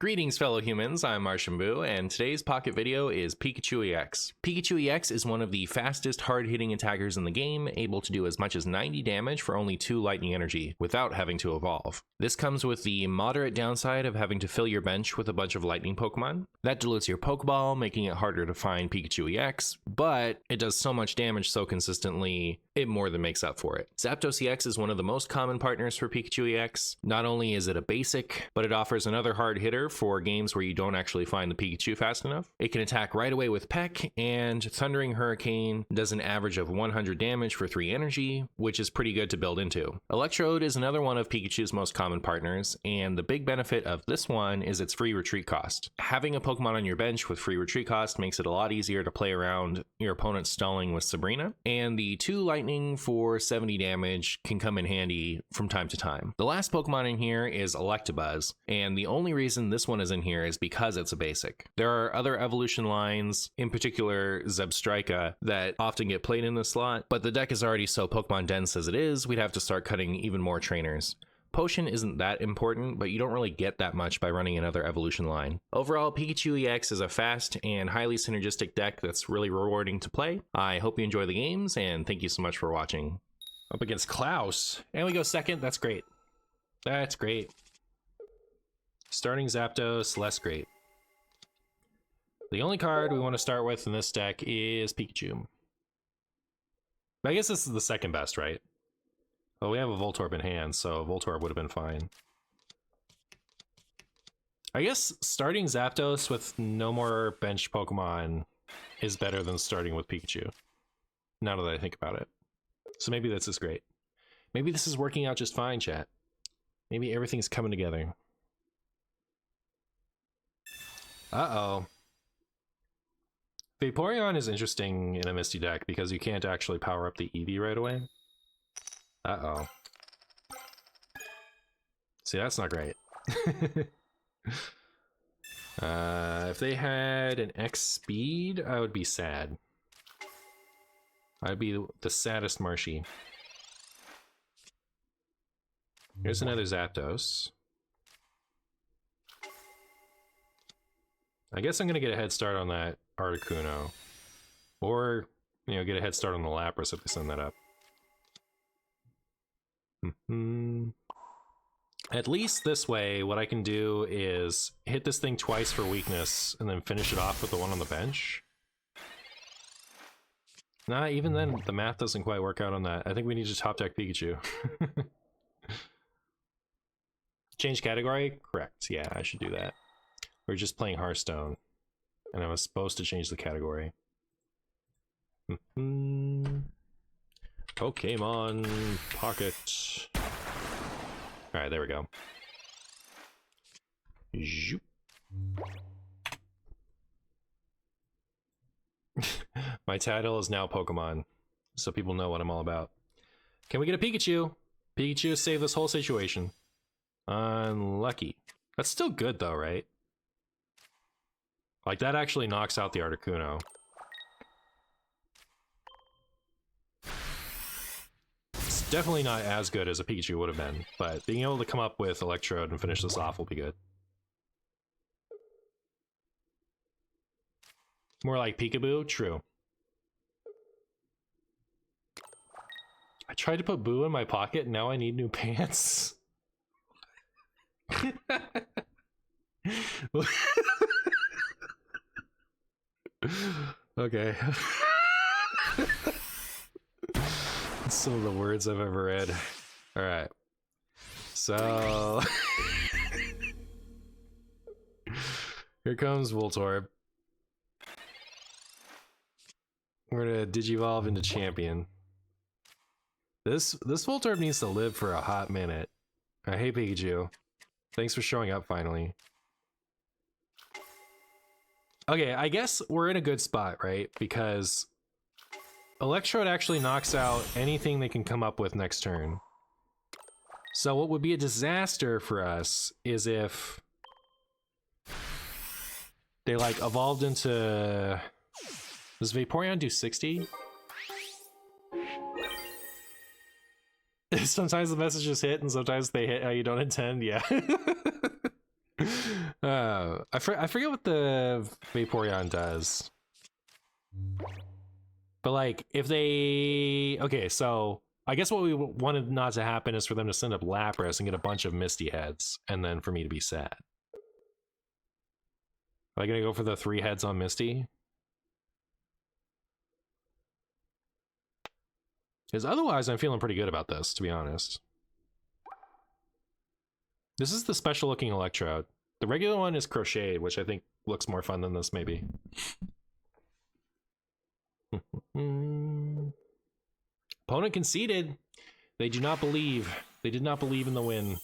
Greetings fellow humans, I'm MartianBuu, and today's pocket video is Pikachu EX. Pikachu EX is one of the fastest hard-hitting attackers in the game, able to do as much as 90 damage for only 2 lightning energy, without having to evolve. This comes with the moderate downside of having to fill your bench with a bunch of lightning Pokemon. That dilutes your Pokeball, making it harder to find Pikachu EX, but it does so much damage so consistently, it more than makes up for it. Zapdos EX is one of the most common partners for Pikachu EX. Not only is it a basic, but it offers another hard hitter for games where you don't actually find the Pikachu fast enough. It can attack right away with Peck, and Thundering Hurricane does an average of 100 damage for 3 energy, which is pretty good to build into. Electrode is another one of Pikachu's most common partners, and the big benefit of this one is its free retreat cost. Having a Pokemon on your bench with free retreat cost makes it a lot easier to play around your opponent's stalling with Sabrina, and the 2 lightning for 70 damage can come in handy from time to time. The last Pokemon in here is Electabuzz, and the only reason this one is in here is because it's a basic. There are other evolution lines, in particular Zebstrika, that often get played in this slot, but the deck is already so Pokemon dense as it is, we'd have to start cutting even more trainers. Potion isn't that important, but you don't really get that much by running another evolution line. Overall, Pikachu EX is a fast and highly synergistic deck that's really rewarding to play. I hope you enjoy the games, and thank you so much for watching. Up against Klaus, and we go second. That's great. That's great. Starting Zapdos, less great. The only card we want to start with in this deck is Pikachu. I guess this is the second best, right? Well, we have a Voltorb in hand, so Voltorb would have been fine. I guess starting Zapdos with no more bench Pokemon is better than starting with Pikachu, now that I think about it. So maybe this is great. Maybe this is working out just fine, chat. Maybe everything's coming together. Uh-oh. Vaporeon is interesting in a Misty deck because you can't actually power up the Eevee right away. Uh-oh. See, that's not great. If they had an X speed, I would be sad. I'd be the saddest Marshy. Here's another Zapdos. I guess I'm gonna get a head start on that Articuno. Or, you know, get a head start on the Lapras if they send that up. At least this way, what I can do is hit this thing twice for weakness and then finish it off with the one on the bench. Nah, even then, the math doesn't quite work out on that. I think we need to top deck Pikachu. Change category? Correct. Yeah, I should do that. We're just playing Hearthstone, and I was supposed to change the category. Pokemon Pocket. Alright, there we go. Zoop. My title is now Pokemon, so people know what I'm all about. Can we get a Pikachu? Pikachu saved this whole situation. Unlucky. That's still good though, right? Like, that actually knocks out the Articuno. It's definitely not as good as a Pikachu would have been, but being able to come up with Electrode and finish this off will be good. More like Peekaboo? True. I tried to put Boo in my pocket, and now I need new pants. Okay. Some of the words I've ever read. Alright. So... here comes Voltorb. We're gonna Digivolve into Champion. This Voltorb needs to live for a hot minute. Hey Pikachu. Thanks for showing up finally. Okay, I guess we're in a good spot, right? Because Electrode actually knocks out anything they can come up with next turn. So what would be a disaster for us is if they like evolved into... Does Vaporeon do 60? Sometimes the messages hit and sometimes they hit how you don't intend, yeah. I forget what the Vaporeon does. But like, if they... Okay, so I guess what we wanted not to happen is for them to send up Lapras and get a bunch of Misty heads, and then for me to be sad. Are they gonna go for the 3 heads on Misty? Because otherwise, I'm feeling pretty good about this, to be honest. This is the special looking Electrode. The regular one is Crocheted, which I think looks more fun than this, maybe. Opponent conceded. They do not believe. They did not believe in the win.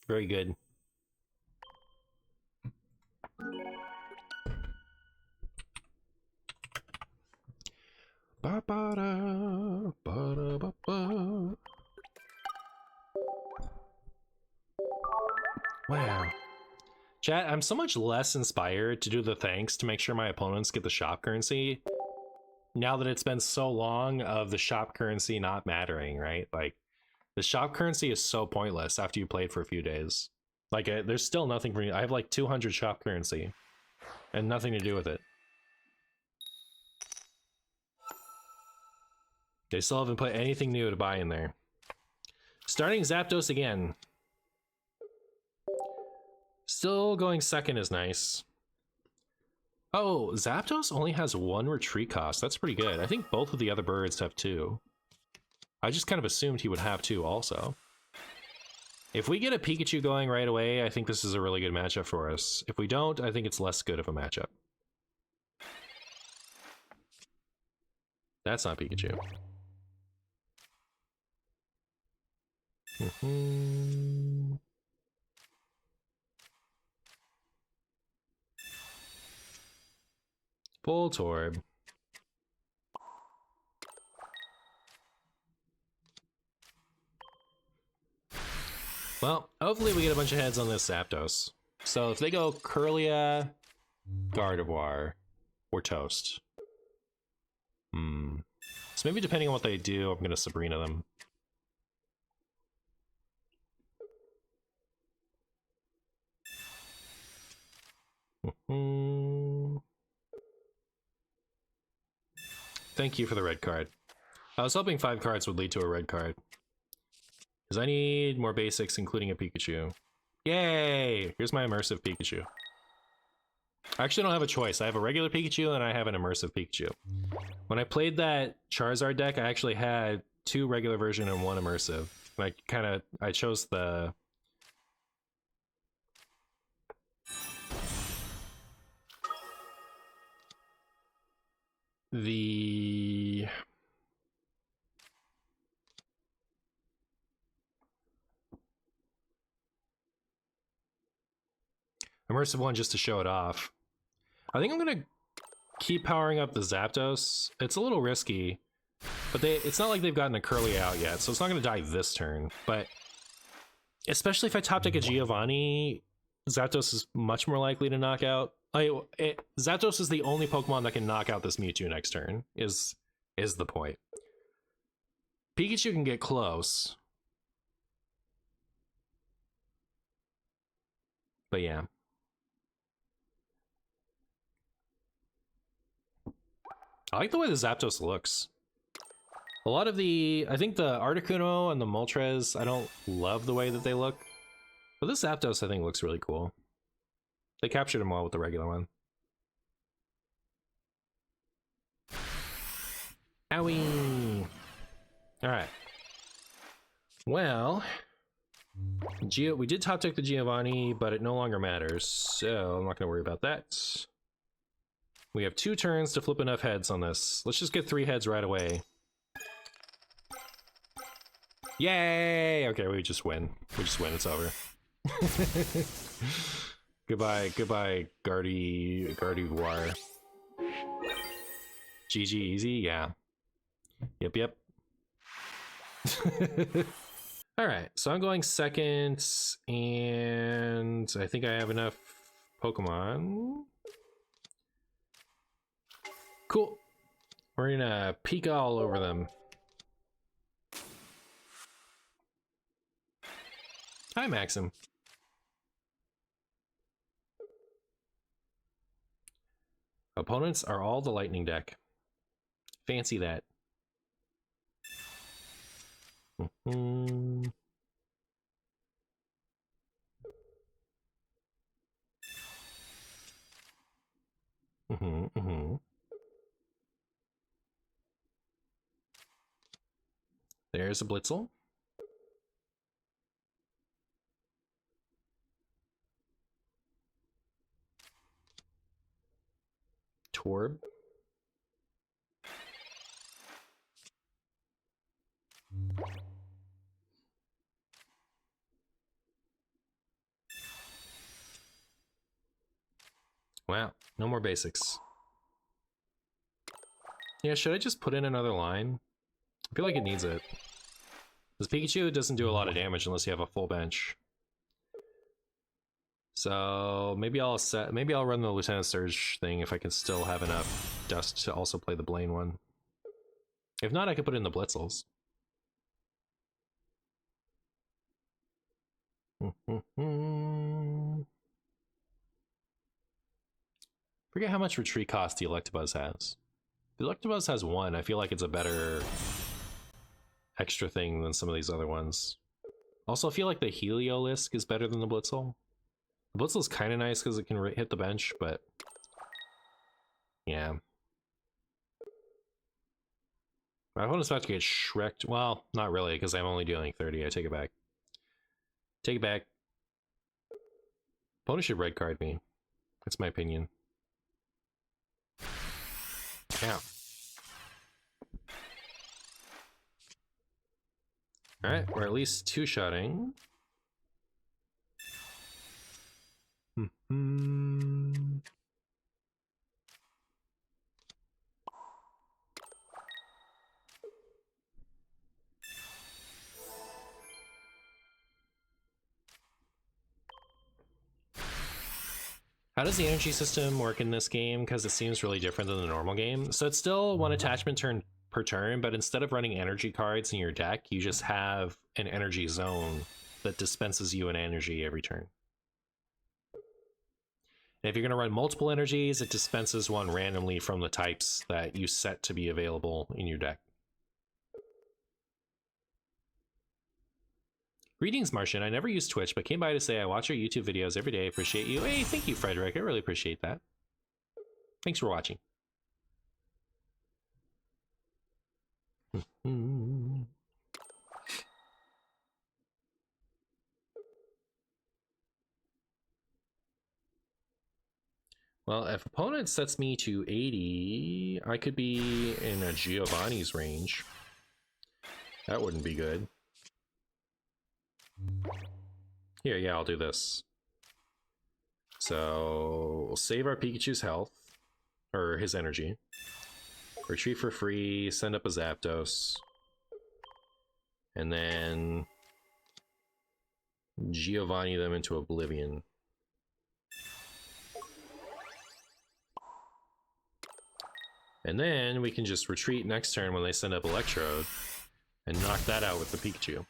Very good. Ba-ba-da, ba-da-ba-ba. Wow. Chat, I'm so much less inspired to do the thanks to make sure my opponents get the shop currency now that it's been so long of the shop currency not mattering, right? Like, the shop currency is so pointless after you played for a few days. Like, there's still nothing for me. I have like 200 shop currency and nothing to do with it. They still haven't put anything new to buy in there. Starting Zapdos again. Still going second is nice. Oh, Zapdos only has 1 retreat cost. That's pretty good. I think both of the other birds have 2. I just kind of assumed he would have 2 also. If we get a Pikachu going right away, I think this is a really good matchup for us. If we don't, I think it's less good of a matchup. That's not Pikachu. Voltorb. Well, hopefully we get a bunch of heads on this Zapdos. So if they go Kirlia, Gardevoir, we're toast. So maybe depending on what they do, I'm gonna Sabrina them. Thank you for the red card. I was hoping 5 cards would lead to a red card. Because I need more basics, including a Pikachu. Yay! Here's my immersive Pikachu. I actually don't have a choice. I have a regular Pikachu and I have an immersive Pikachu. When I played that Charizard deck, I actually had 2 regular version and 1 immersive. And I chose the... immersive one just to show it off. I think I'm gonna keep powering up the Zapdos. It's a little risky, but it's not like they've gotten a Curly out yet, so it's not gonna die this turn. But especially if I top deck a Giovanni, Zapdos is much more likely to knock out. Zapdos is the only Pokemon that can knock out this Mewtwo next turn, is the point. Pikachu can get close. But yeah. I like the way the Zapdos looks. A lot of I think the Articuno and the Moltres, I don't love the way that they look. But this Zapdos, I think, looks really cool. They captured him well with the regular one. Owie! Alright. Well, we did top deck the Giovanni, but it no longer matters, so I'm not going to worry about that. We have 2 turns to flip enough heads on this. Let's just get 3 heads right away. Yay! Okay, we just win. We just win, it's over. Goodbye, Gardevoir. GG easy, yeah. Yep. Alright, so I'm going second, and I think I have enough Pokemon. Cool. We're gonna Pika all over them. Hi, Maxim. Opponents are all the lightning deck. Fancy that. There's a Blitzel. Torb. Wow, no more basics. Yeah, should I just put in another line? I feel like it needs it. Because Pikachu doesn't do a lot of damage unless you have a full bench. So maybe I'll run the Lieutenant Surge thing if I can still have enough dust to also play the Blaine one. If not, I could put in the Blitzels. Forget how much retreat cost the Electabuzz has. The Electabuzz has 1. I feel like it's a better extra thing than some of these other ones. Also, I feel like the Heliolisk is better than the Blitzel. The Blitzel is kind of nice because it can hit the bench, but yeah. My opponent's about to get Shrek'd. Well, not really, because I'm only dealing 30. I take it back. Take it back. Opponent should red card me. That's my opinion. Yeah. Alright, we're at least 2-shotting. How does the energy system work in this game? Because it seems really different than the normal game. So it's still 1 attachment turn per turn, but instead of running energy cards in your deck, you just have an energy zone that dispenses you an energy every turn. And if you're going to run multiple energies, it dispenses one randomly from the types that you set to be available in your deck. Greetings, Martian. I never use Twitch, but came by to say I watch your YouTube videos every day. Appreciate you. Hey, thank you, Frederick. I really appreciate that. Thanks for watching. Well, if opponent sets me to 80, I could be in a Giovanni's range. That wouldn't be good. Here, yeah, I'll do this. So we'll save our Pikachu's health, or his energy. Retreat for free, send up a Zapdos. And then Giovanni them into oblivion. And then we can just retreat next turn when they send up Electrode and knock that out with the Pikachu.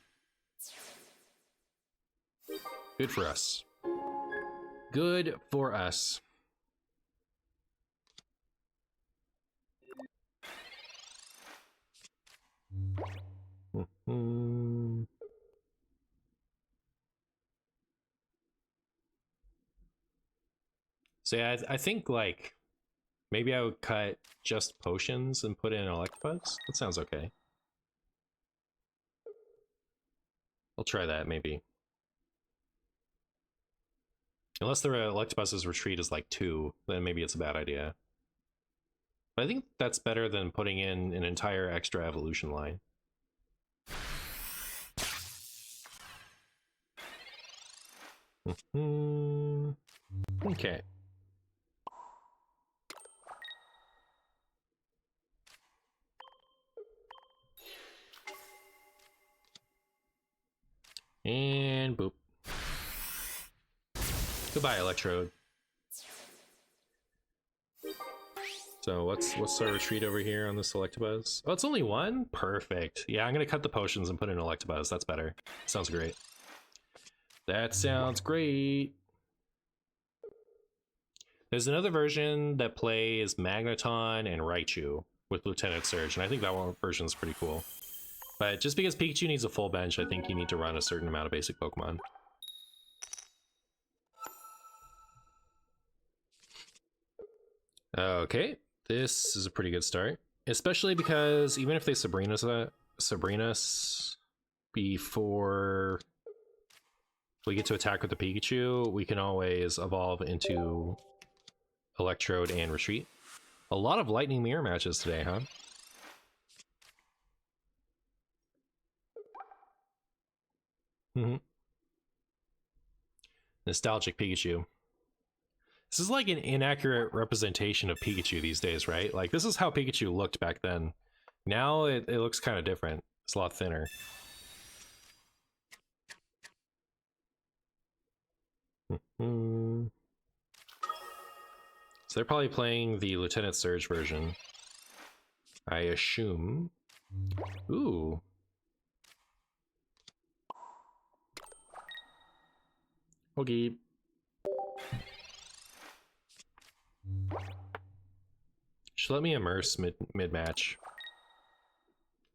Good for us. Good for us. So yeah, I think like maybe I would cut just potions and put in Electabuzz. That sounds okay. I'll try that maybe. Unless the Electabuzz's retreat is like 2, then maybe it's a bad idea. But I think that's better than putting in an entire extra evolution line. Okay. And boop. Goodbye, Electrode. So what's our retreat over here on the Electabuzz? Oh, it's only 1? Perfect. Yeah, I'm gonna cut the potions and put in Electabuzz. That's better. Sounds great. That sounds great. There's another version that plays Magneton and Raichu with Lieutenant Surge, and I think that one version is pretty cool. But just because Pikachu needs a full bench, I think you need to run a certain amount of basic Pokemon. Okay, this is a pretty good start. Especially because even if they Sabrina us before we get to attack with the Pikachu, we can always evolve into Electrode and Retreat. A lot of Lightning Mirror matches today, huh? Nostalgic Pikachu. This is like an inaccurate representation of Pikachu these days, right? Like, this is how Pikachu looked back then. Now it looks kind of different. It's a lot thinner. So they're probably playing the Lieutenant Surge version, I assume. Ooh. Okay. Should let me immerse mid-match.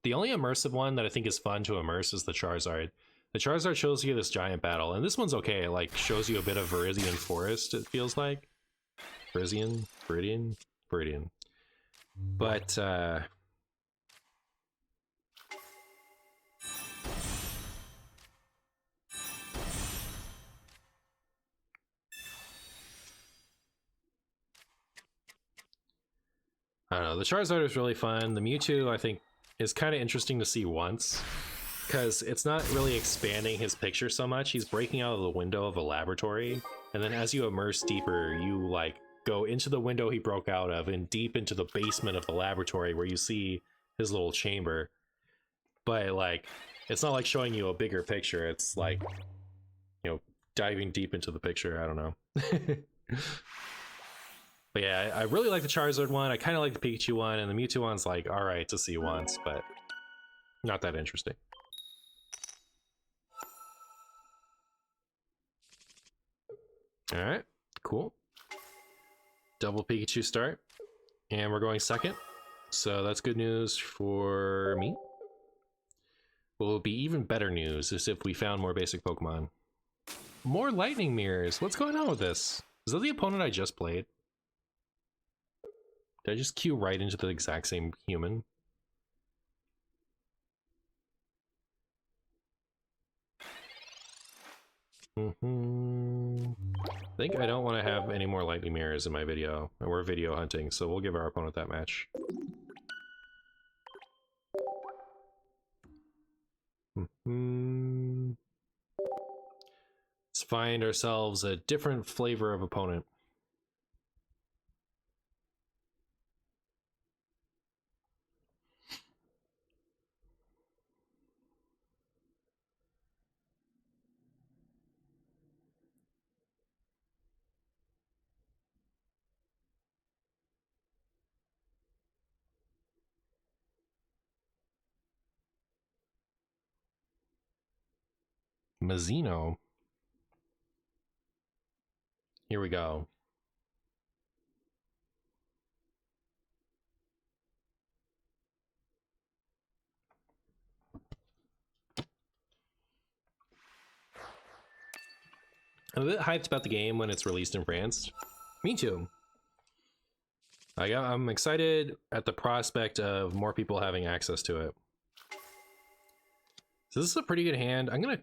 The only immersive one that I think is fun to immerse is the Charizard. The Charizard shows you this giant battle, and this one's okay. It like shows you a bit of Viridian Forest, it feels like. Viridian? But I don't know, the Charizard is really fun. The Mewtwo, I think, is kind of interesting to see once, because it's not really expanding his picture so much. He's breaking out of the window of a laboratory, and then as you immerse deeper, you like go into the window he broke out of and deep into the basement of the laboratory where you see his little chamber. But like, it's not like showing you a bigger picture. It's like, you know, diving deep into the picture. I don't know. But yeah, I really like the Charizard one. I kind of like the Pikachu one, and the Mewtwo one's like all right to see once, but not that interesting. All right, cool. Double Pikachu start, and we're going second, so that's good news for me. What will be even better news is if we found more basic Pokemon. More lightning mirrors. What's going on with this? Is that the opponent I just played? Did I just queue right into the exact same human? I think I don't want to have any more lightning mirrors in my video, and we're video hunting, so we'll give our opponent that match. Let's find ourselves a different flavor of opponent. Mazzino. Here we go. I'm a bit hyped about the game when it's released in France. Me too. I'm excited at the prospect of more people having access to it. So this is a pretty good hand. I'm gonna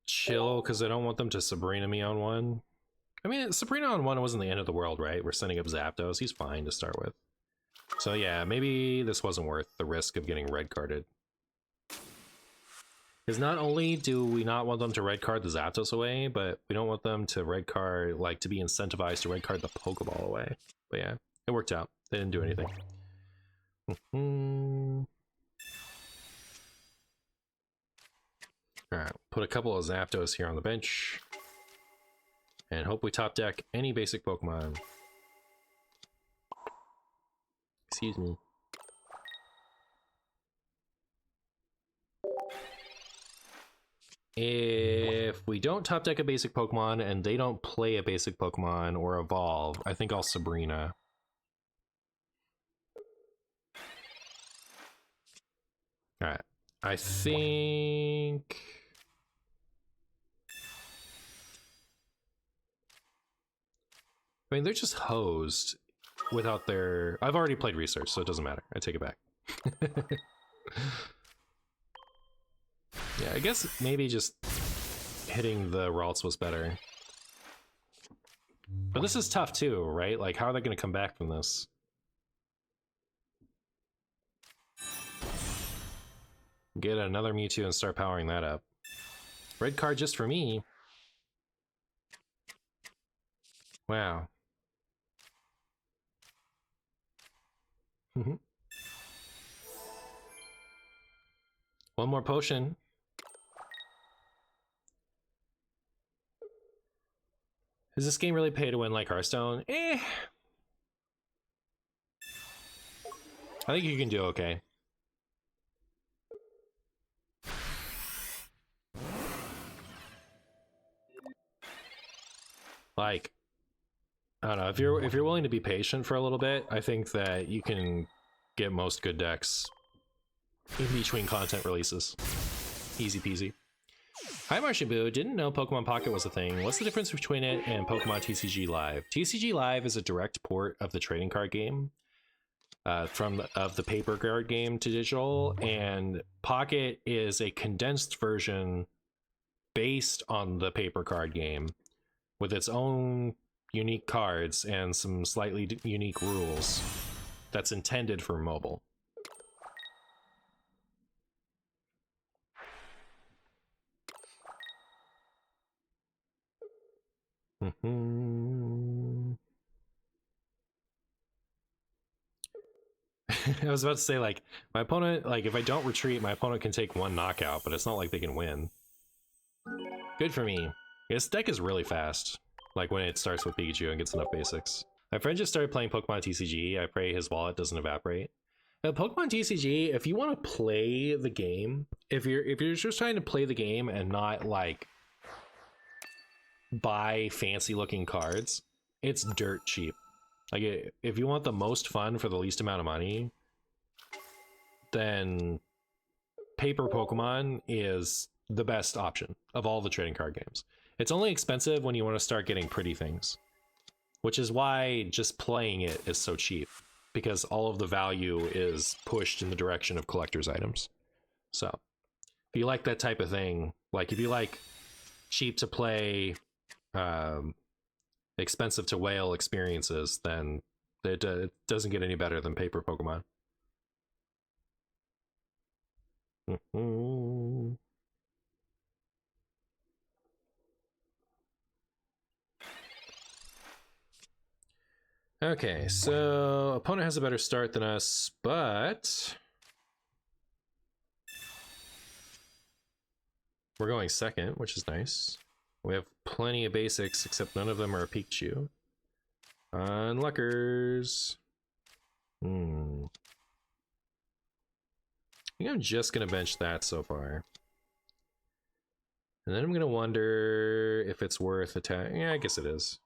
chill because I don't want them to Sabrina me on one. I mean, Sabrina on one wasn't the end of the world, right? We're sending up Zapdos. He's fine to start with. So yeah, maybe this wasn't worth the risk of getting red carded. Because not only do we not want them to red card the Zapdos away, but we don't want them to red card, like, to be incentivized to red card the Pokeball away. But yeah, it worked out. They didn't do anything. Alright, put a couple of Zapdos here on the bench. And hope we top deck any basic Pokemon. Excuse me. If we don't top deck a basic Pokemon and they don't play a basic Pokemon or evolve, I think I'll Sabrina. Alright. I think... I mean, they're just hosed without their... I've already played research, so it doesn't matter. I take it back. Yeah, I guess maybe just hitting the Ralts was better. But this is tough too, right? Like, how are they going to come back from this? Get another Mewtwo and start powering that up. Red card just for me. Wow. One more potion. Is this game really pay to win like Hearthstone? Eh. I think you can do okay. Like, I don't know, if you're willing to be patient for a little bit, I think that you can get most good decks in between content releases. Easy peasy. Hi MartianBuu, didn't know Pokemon Pocket was a thing. What's the difference between it and Pokemon TCG Live? TCG Live is a direct port of the trading card game, of the paper card game to digital, and Pocket is a condensed version based on the paper card game with its own unique cards and some slightly unique rules that's intended for mobile. I was about to say, like, my opponent, like, if I don't retreat, my opponent can take one knockout, but it's not like they can win. Good for me. This deck is really fast, like when it starts with Pikachu and gets enough basics. My friend just started playing Pokemon TCG. I pray his wallet doesn't evaporate. Pokemon TCG, if you want to play the game, if you're just trying to play the game and not like buy fancy looking cards, it's dirt cheap. Like, if you want the most fun for the least amount of money, then paper Pokemon is the best option of all the trading card games. It's only expensive when you want to start getting pretty things, which is why just playing it is so cheap, because all of the value is pushed in the direction of collector's items. So if you like that type of thing, like if you like cheap to play, expensive to whale experiences, then it doesn't get any better than paper Pokemon. Okay, so opponent has a better start than us, but we're going second, which is nice. We have plenty of basics, except none of them are a Pikachu. Unluckers. I think I'm just gonna bench that so far. And then I'm gonna wonder if it's worth attack. Yeah, I guess it is.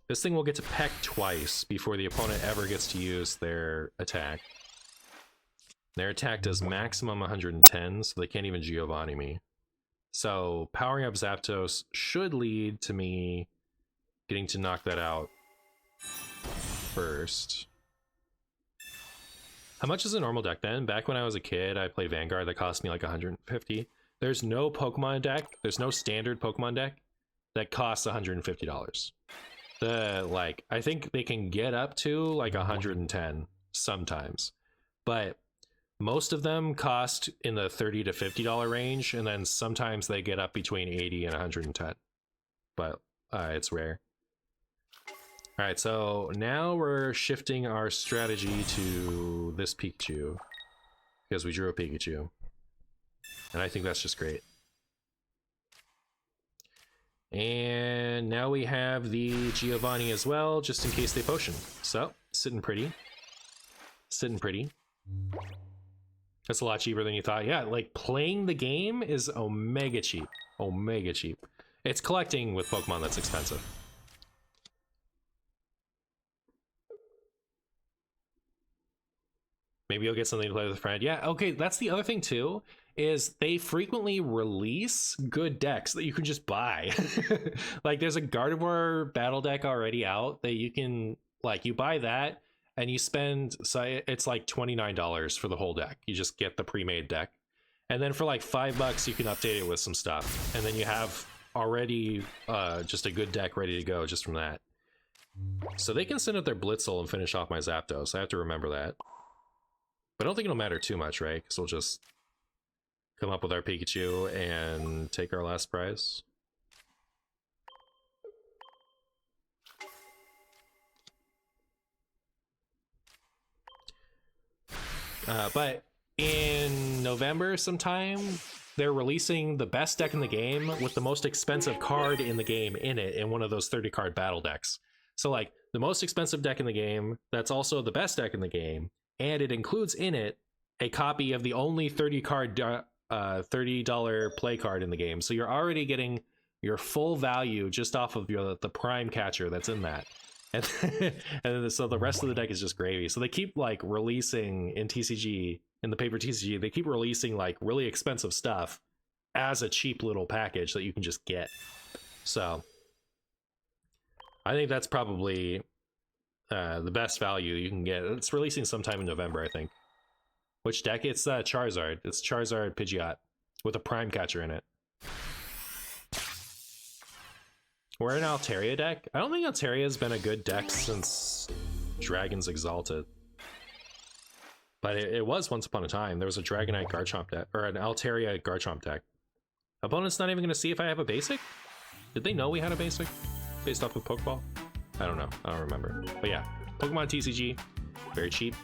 This thing will get to peck twice before the opponent ever gets to use their attack. Their attack does maximum 110, so they can't even Giovanni me. So powering up Zapdos should lead to me getting to knock that out first. How much is a normal deck then? Back when I was a kid, I played Vanguard that cost me like 150. There's no Pokemon deck, there's no standard Pokemon deck that costs $150. I think they can get up to like 110 sometimes, but most of them cost in the $30 to $50 range, and then sometimes they get up between 80 and 110, but it's rare. All right, so now we're shifting our strategy to this Pikachu because we drew a Pikachu, and I think that's just great. And now we have the Giovanni as well, just in case they potion. So, sitting pretty. Sitting pretty. That's a lot cheaper than you thought. Yeah, like playing the game is omega cheap. Omega cheap. It's collecting with Pokemon that's expensive. Maybe you'll get something to play with a friend. Yeah, okay, that's the other thing too, is they frequently release good decks that you can just buy. Like there's a Gardevoir battle deck already out that you can, like, you buy that and you spend, so it's like $29 for the whole deck. You just get the pre-made deck. And then for like $5 you can update it with some stuff. And then you have already just a good deck ready to go just from that. So they can send out their Blitzel and finish off my Zapdos. I have to remember that. But I don't think it'll matter too much, right? Because we'll just come up with our Pikachu and take our last prize. But in November sometime, they're releasing the best deck in the game with the most expensive card in the game in it, in one of those 30 card battle decks. So like the most expensive deck in the game, that's also the best deck in the game. And it includes in it a copy of the only 30 card $30 play card in the game. So you're already getting your full value just off of the prime catcher that's in that. And so the rest of the deck is just gravy. So they keep like releasing in TCG, in the paper TCG, they keep releasing like really expensive stuff as a cheap little package that you can just get. So I think that's probably the best value you can get. It's releasing sometime in November, I think. Which deck? It's Charizard. It's Charizard Pidgeot with a prime catcher in it. We're an Altaria deck. I don't think Altaria has been a good deck since Dragon's Exalted. But it was once upon a time. There was a Dragonite Garchomp deck, or an Altaria Garchomp deck. Opponent's not even going to see if I have a basic? Did they know we had a basic based off of Pokeball? I don't know. I don't remember. But yeah, Pokemon TCG, very cheap.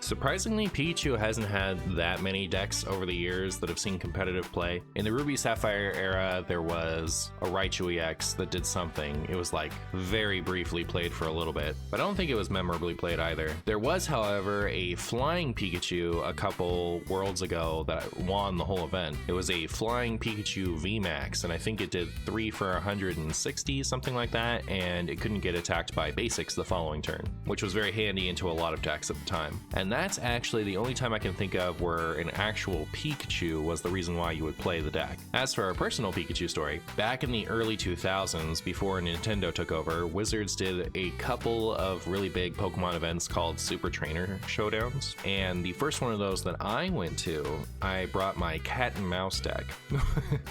Surprisingly, Pikachu hasn't had that many decks over the years that have seen competitive play. In the Ruby Sapphire era, there was a Raichu EX that did something. It was like very briefly played for a little bit, but I don't think it was memorably played either. There was, however, a Flying Pikachu a couple worlds ago that won the whole event. It was a Flying Pikachu VMAX, and I think it did 3 for 160, something like that, and it couldn't get attacked by basics the following turn, which was very handy into a lot of decks at the time. And that's actually the only time I can think of where an actual Pikachu was the reason why you would play the deck. As for our personal Pikachu story, back in the early 2000s, before Nintendo took over, Wizards did a couple of really big Pokemon events called Super Trainer Showdowns, and the first one of those that I went to, I brought my cat and mouse deck,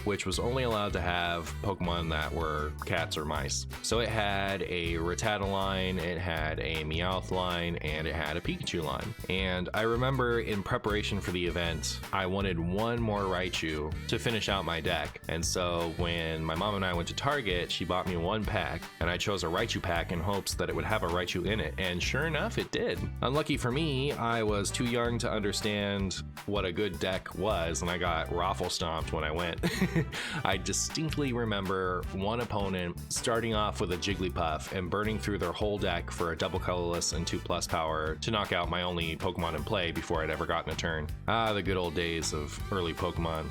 which was only allowed to have Pokemon that were cats or mice. So it had a Rattata line, it had a Meowth line, and it had a Pikachu line. And I remember in preparation for the event, I wanted one more Raichu to finish out my deck. And so when my mom and I went to Target, she bought me one pack, and I chose a Raichu pack in hopes that it would have a Raichu in it. And sure enough, it did. Unlucky for me, I was too young to understand what a good deck was, and I got raffle stomped when I went. I distinctly remember one opponent starting off with a Jigglypuff and burning through their whole deck for a double colorless and 2+ power to knock out my only Pokemon in play before I'd ever gotten a turn. Ah, the good old days of early Pokemon.